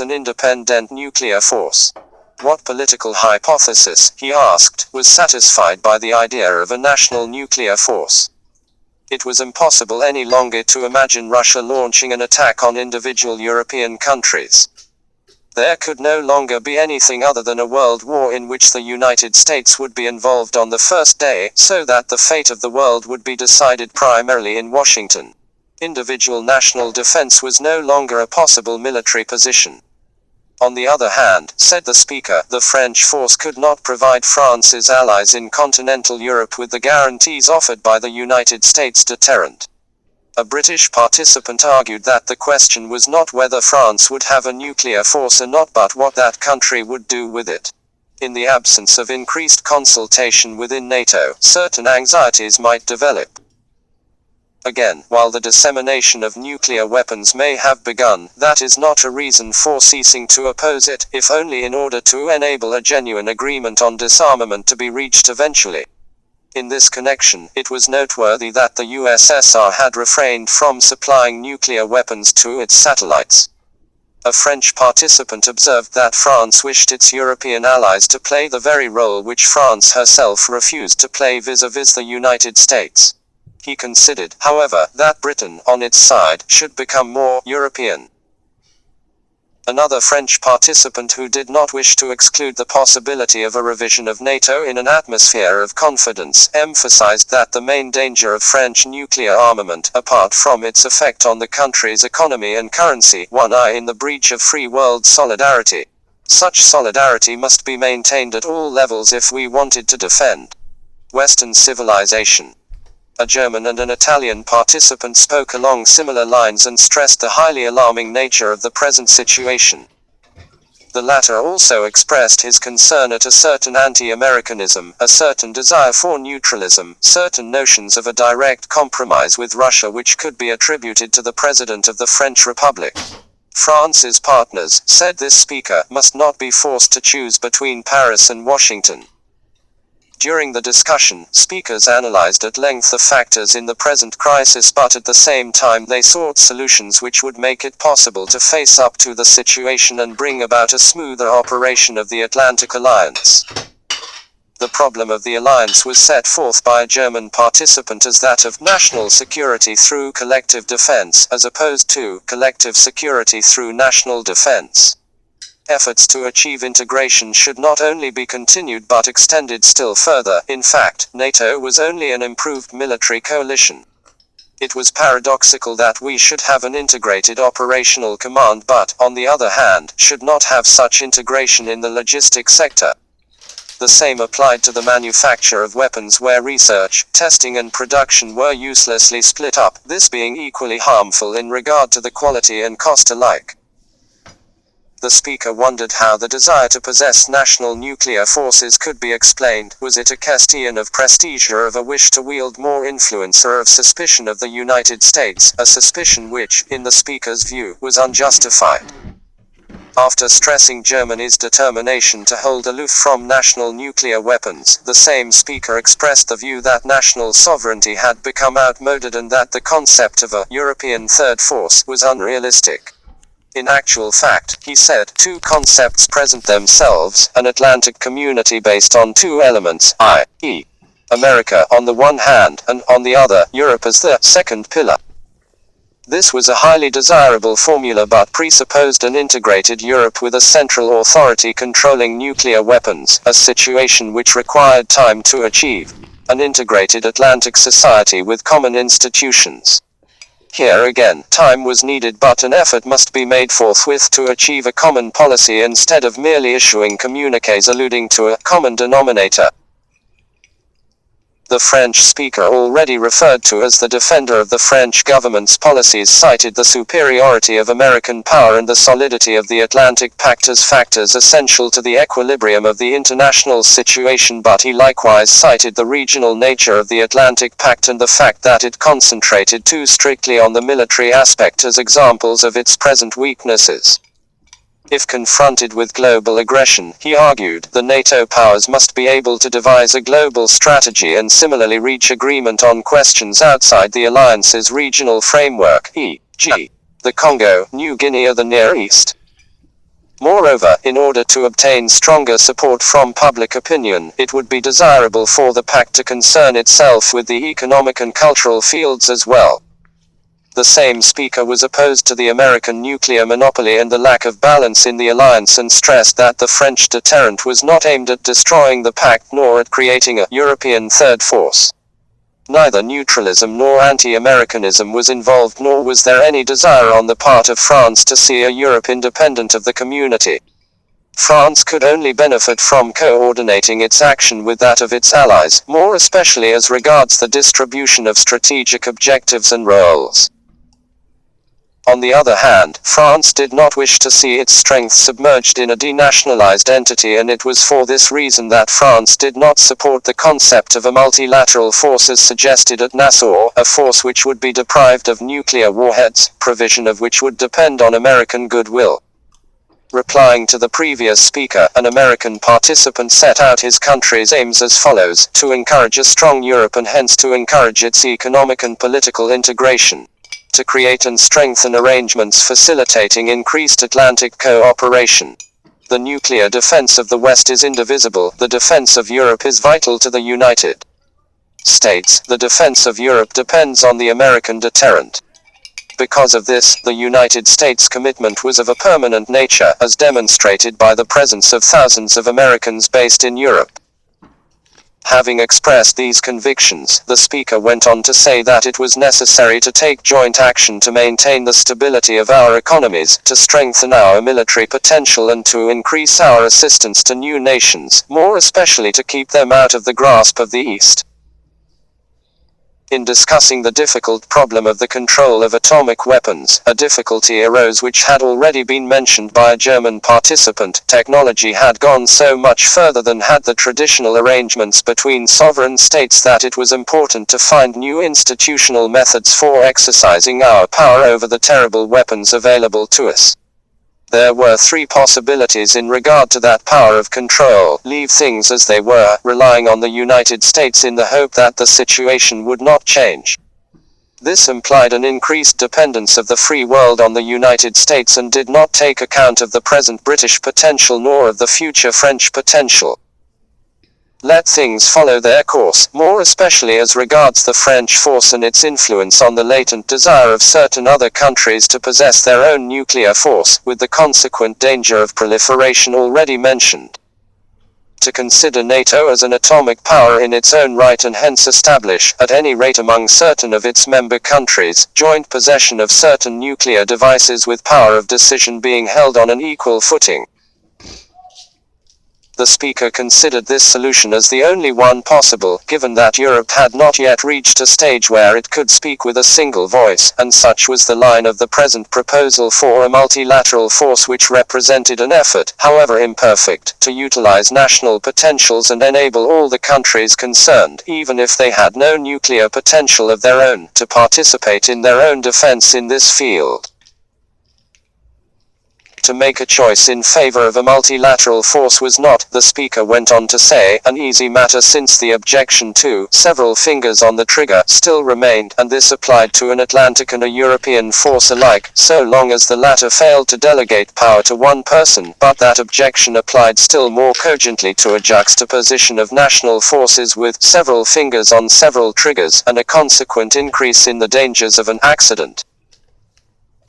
possess an independent nuclear force. What political hypothesis, he asked, was satisfied by the idea of a national nuclear force? It was impossible any longer to imagine Russia launching an attack on individual European countries. There could no longer be anything other than a world war in which the United States would be involved on the first day, so that the fate of the world would be decided primarily in Washington. Individual national defense was no longer a possible military position. On the other hand, said the speaker, the French force could not provide France's allies in continental Europe with the guarantees offered by the United States deterrent. A British participant argued that the question was not whether France would have a nuclear force or not, but what that country would do with it. In the absence of increased consultation within NATO, certain anxieties might develop. Again, while the dissemination of nuclear weapons may have begun, that is not a reason for ceasing to oppose it, if only in order to enable a genuine agreement on disarmament to be reached eventually. In this connection, it was noteworthy that the USSR had refrained from supplying nuclear weapons to its satellites. A French participant observed that France wished its European allies to play the very role which France herself refused to play vis-à-vis the United States. He considered, however, that Britain, on its side, should become more European. Another French participant who did not wish to exclude the possibility of a revision of NATO in an atmosphere of confidence, emphasized that the main danger of French nuclear armament, apart from its effect on the country's economy and currency, lay in the breach of free world solidarity. Such solidarity must be maintained at all levels if we wanted to defend Western civilization. A German and an Italian participant spoke along similar lines and stressed the highly alarming nature of the present situation. The latter also expressed his concern at a certain anti-Americanism, a certain desire for neutralism, certain notions of a direct compromise with Russia which could be attributed to the President of the French Republic. France's partners, said this speaker, must not be forced to choose between Paris and Washington. During the discussion, speakers analyzed at length the factors in the present crisis, but at the same time they sought solutions which would make it possible to face up to the situation and bring about a smoother operation of the Atlantic Alliance. The problem of the alliance was set forth by a German participant as that of national security through collective defense, as opposed to collective security through national defense. Efforts to achieve integration should not only be continued but extended still further. In fact, NATO was only an improved military coalition. It was paradoxical that we should have an integrated operational command but, on the other hand, should not have such integration in the logistics sector. The same applied to the manufacture of weapons where research, testing and production were uselessly split up, this being equally harmful in regard to the quality and cost alike. The speaker wondered how the desire to possess national nuclear forces could be explained. Was it a question of prestige or of a wish to wield more influence or of suspicion of the United States, a suspicion which, in the speaker's view, was unjustified? After stressing Germany's determination to hold aloof from national nuclear weapons, the same speaker expressed the view that national sovereignty had become outmoded and that the concept of a European third force was unrealistic. In actual fact, he said, two concepts present themselves, an Atlantic community based on two elements, i.e., America on the one hand, and, on the other, Europe as the second pillar. This was a highly desirable formula but presupposed an integrated Europe with a central authority controlling nuclear weapons, a situation which required time to achieve. An integrated Atlantic society with common institutions. Here again, time was needed but an effort must be made forthwith to achieve a common policy instead of merely issuing communiques alluding to a common denominator. The French speaker already referred to as the defender of the French government's policies cited the superiority of American power and the solidity of the Atlantic Pact as factors essential to the equilibrium of the international situation, but he likewise cited the regional nature of the Atlantic Pact and the fact that it concentrated too strictly on the military aspect as examples of its present weaknesses. If confronted with global aggression, he argued, the NATO powers must be able to devise a global strategy and similarly reach agreement on questions outside the alliance's regional framework, e.g., the Congo, New Guinea or the Near East. Moreover, in order to obtain stronger support from public opinion, it would be desirable for the pact to concern itself with the economic and cultural fields as well. The same speaker was opposed to the American nuclear monopoly and the lack of balance in the alliance, and stressed that the French deterrent was not aimed at destroying the pact nor at creating a European third force. Neither neutralism nor anti-Americanism was involved, nor was there any desire on the part of France to see a Europe independent of the community. France could only benefit from coordinating its action with that of its allies, more especially as regards the distribution of strategic objectives and roles. On the other hand, France did not wish to see its strength submerged in a denationalized entity, and it was for this reason that France did not support the concept of a multilateral force as suggested at Nassau, a force which would be deprived of nuclear warheads, provision of which would depend on American goodwill. Replying to the previous speaker, an American participant set out his country's aims as follows: to encourage a strong Europe and hence to encourage its economic and political integration. To create and strengthen arrangements facilitating increased Atlantic cooperation. The nuclear defense of the West is indivisible. The defense of Europe is vital to the United States. The defense of Europe depends on the American deterrent. Because of this, the United States commitment was of a permanent nature, as demonstrated by the presence of thousands of Americans based in Europe. Having expressed these convictions, the speaker went on to say that it was necessary to take joint action to maintain the stability of our economies, to strengthen our military potential, and to increase our assistance to new nations, more especially to keep them out of the grasp of the East. In discussing the difficult problem of the control of atomic weapons, a difficulty arose which had already been mentioned by a German participant. Technology had gone so much further than had the traditional arrangements between sovereign states that it was important to find new institutional methods for exercising our power over the terrible weapons available to us. There were three possibilities in regard to that power of control: leave things as they were, relying on the United States in the hope that the situation would not change. This implied an increased dependence of the free world on the United States and did not take account of the present British potential nor of the future French potential. Let things follow their course, more especially as regards the French force and its influence on the latent desire of certain other countries to possess their own nuclear force, with the consequent danger of proliferation already mentioned. To consider NATO as an atomic power in its own right and hence establish, at any rate among certain of its member countries, joint possession of certain nuclear devices with power of decision being held on an equal footing. The speaker considered this solution as the only one possible, given that Europe had not yet reached a stage where it could speak with a single voice, and such was the line of the present proposal for a multilateral force, which represented an effort, however imperfect, to utilize national potentials and enable all the countries concerned, even if they had no nuclear potential of their own, to participate in their own defense in this field. To make a choice in favor of a multilateral force was not, the speaker went on to say, an easy matter, since the objection to several fingers on the trigger still remained, and this applied to an Atlantic and a European force alike, so long as the latter failed to delegate power to one person, but that objection applied still more cogently to a juxtaposition of national forces with several fingers on several triggers, and a consequent increase in the dangers of an accident.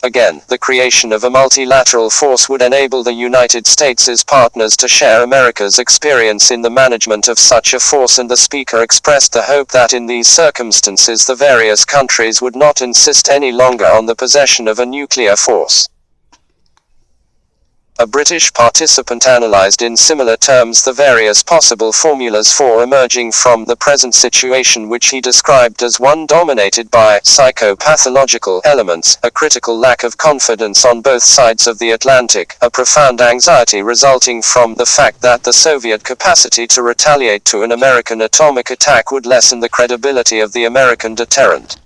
Again, the creation of a multilateral force would enable the United States' partners to share America's experience in the management of such a force, and the speaker expressed the hope that in these circumstances the various countries would not insist any longer on the possession of a nuclear force. A British participant analyzed in similar terms the various possible formulas for emerging from the present situation, which he described as one dominated by psychopathological elements, a critical lack of confidence on both sides of the Atlantic, a profound anxiety resulting from the fact that the Soviet capacity to retaliate to an American atomic attack would lessen the credibility of the American deterrent.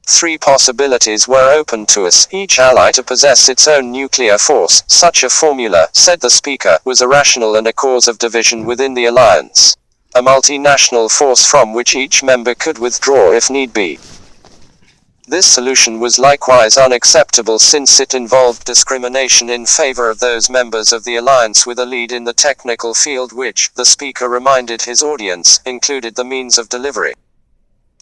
Three possibilities were open to us: each ally to possess its own nuclear force. Such a formula, said the speaker, was irrational and a cause of division within the alliance. A multinational force from which each member could withdraw if need be. This solution was likewise unacceptable since it involved discrimination in favor of those members of the alliance with a lead in the technical field which, the speaker reminded his audience, included the means of delivery.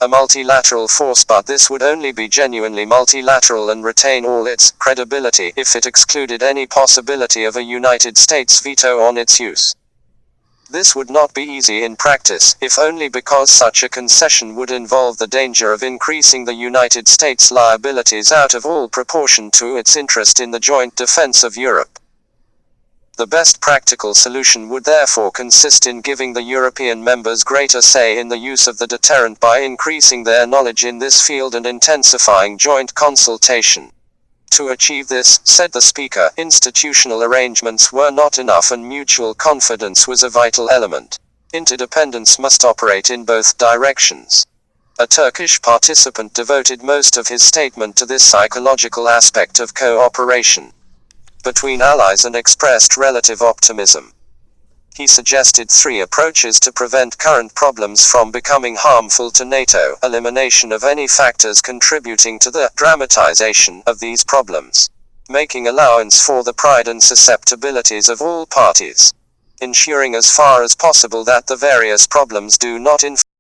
A multilateral force, but this would only be genuinely multilateral and retain all its credibility if it excluded any possibility of a United States veto on its use. This would not be easy in practice, if only because such a concession would involve the danger of increasing the United States' liabilities out of all proportion to its interest in the joint defense of Europe. The best practical solution would therefore consist in giving the European members greater say in the use of the deterrent by increasing their knowledge in this field and intensifying joint consultation. To achieve this, said the speaker, institutional arrangements were not enough and mutual confidence was a vital element. Interdependence must operate in both directions. A Turkish participant devoted most of his statement to this psychological aspect of cooperation between allies and expressed relative optimism. He suggested 3 approaches to prevent current problems from becoming harmful to NATO: elimination of any factors contributing to the dramatization of these problems, making allowance for the pride and susceptibilities of all parties, ensuring as far as possible that the various problems do not